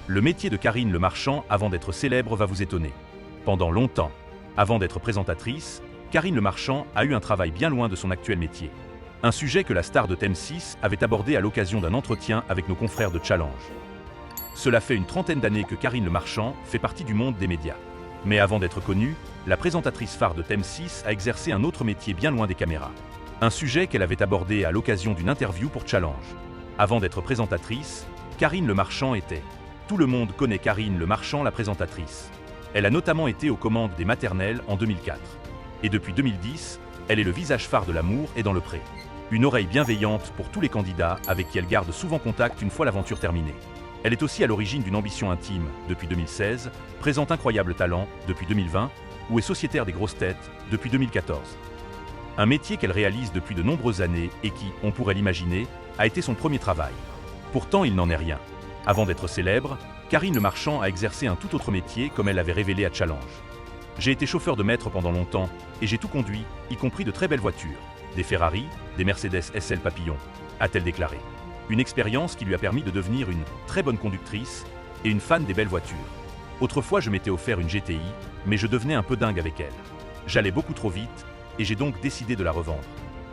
Le métier de Karine Le Marchand avant d'être célèbre va vous étonner. Pendant longtemps, avant d'être présentatrice, Karine Le Marchand a eu un travail bien loin de son actuel métier. Un sujet que la star de TM6 avait abordé à l'occasion d'un entretien avec nos confrères de Challenge. Cela fait une trentaine d'années que Karine Le Marchand fait partie du monde des médias. Mais avant d'être connue, la présentatrice phare de TM6 a exercé un autre métier bien loin des caméras. Un sujet qu'elle avait abordé à l'occasion d'une interview pour Challenge. Avant d'être présentatrice, Karine Le Marchand était. Tout le monde connaît Karine Le Marchand, la présentatrice. Elle a notamment été aux commandes des maternelles en 2004. Et depuis 2010, elle est le visage phare de l'amour et dans le pré. Une oreille bienveillante pour tous les candidats avec qui elle garde souvent contact une fois l'aventure terminée. Elle est aussi à l'origine d'une ambition intime depuis 2016, présente incroyable talent depuis 2020 ou est sociétaire des grosses têtes depuis 2014. Un métier qu'elle réalise depuis de nombreuses années et qui, on pourrait l'imaginer, a été son premier travail. Pourtant, il n'en est rien. Avant d'être célèbre, Karine Le Marchand a exercé un tout autre métier comme elle l'avait révélé à Challenge. J'ai été chauffeur de maître pendant longtemps et j'ai tout conduit, y compris de très belles voitures, des Ferrari, des Mercedes SL Papillon, a-t-elle déclaré. Une expérience qui lui a permis de devenir une très bonne conductrice et une fan des belles voitures. Autrefois, je m'étais offert une GTI, mais je devenais un peu dingue avec elle. J'allais beaucoup trop vite et j'ai donc décidé de la revendre.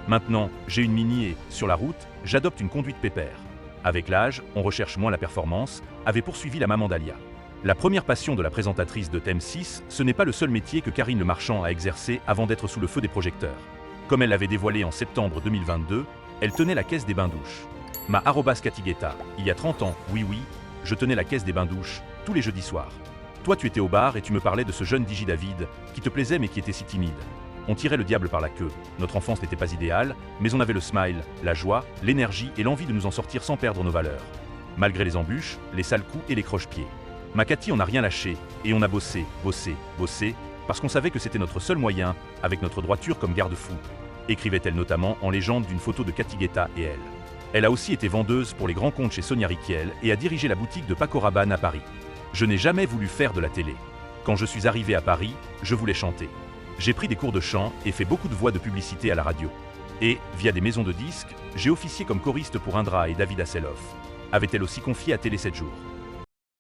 Maintenant, j'ai une Mini et, sur la route, j'adopte une conduite pépère. Avec l'âge, on recherche moins la performance, avait poursuivi la maman d'Alia. La première passion de la présentatrice de TM6, ce n'est pas le seul métier que Karine Le Marchand a exercé avant d'être sous le feu des projecteurs. Comme elle l'avait dévoilé en septembre 2022, elle tenait la caisse des bains-douches. Ma @Catigueta, il y a 30 ans, oui, je tenais la caisse des bains-douches, tous les jeudis soirs. Toi tu étais au bar et tu me parlais de ce jeune Digi David, qui te plaisait mais qui était si timide. On tirait le diable par la queue, notre enfance n'était pas idéale, mais on avait le smile, la joie, l'énergie et l'envie de nous en sortir sans perdre nos valeurs. Malgré les embûches, les sales coups et les croche-pieds. Ma Cathy, on n'a rien lâché, et on a bossé, parce qu'on savait que c'était notre seul moyen, avec notre droiture comme garde-fou. Écrivait-elle notamment en légende d'une photo de Catigueta et elle. Elle a aussi été vendeuse pour les grands comptes chez Sonia Rykiel et a dirigé la boutique de Paco Rabanne à Paris. Je n'ai jamais voulu faire de la télé. Quand je suis arrivé à Paris, je voulais chanter. J'ai pris des cours de chant et fait beaucoup de voix de publicité à la radio. Et, via des maisons de disques, j'ai officié comme choriste pour Indra et David Hasselhoff. Avait-elle aussi confié à Télé 7 jours.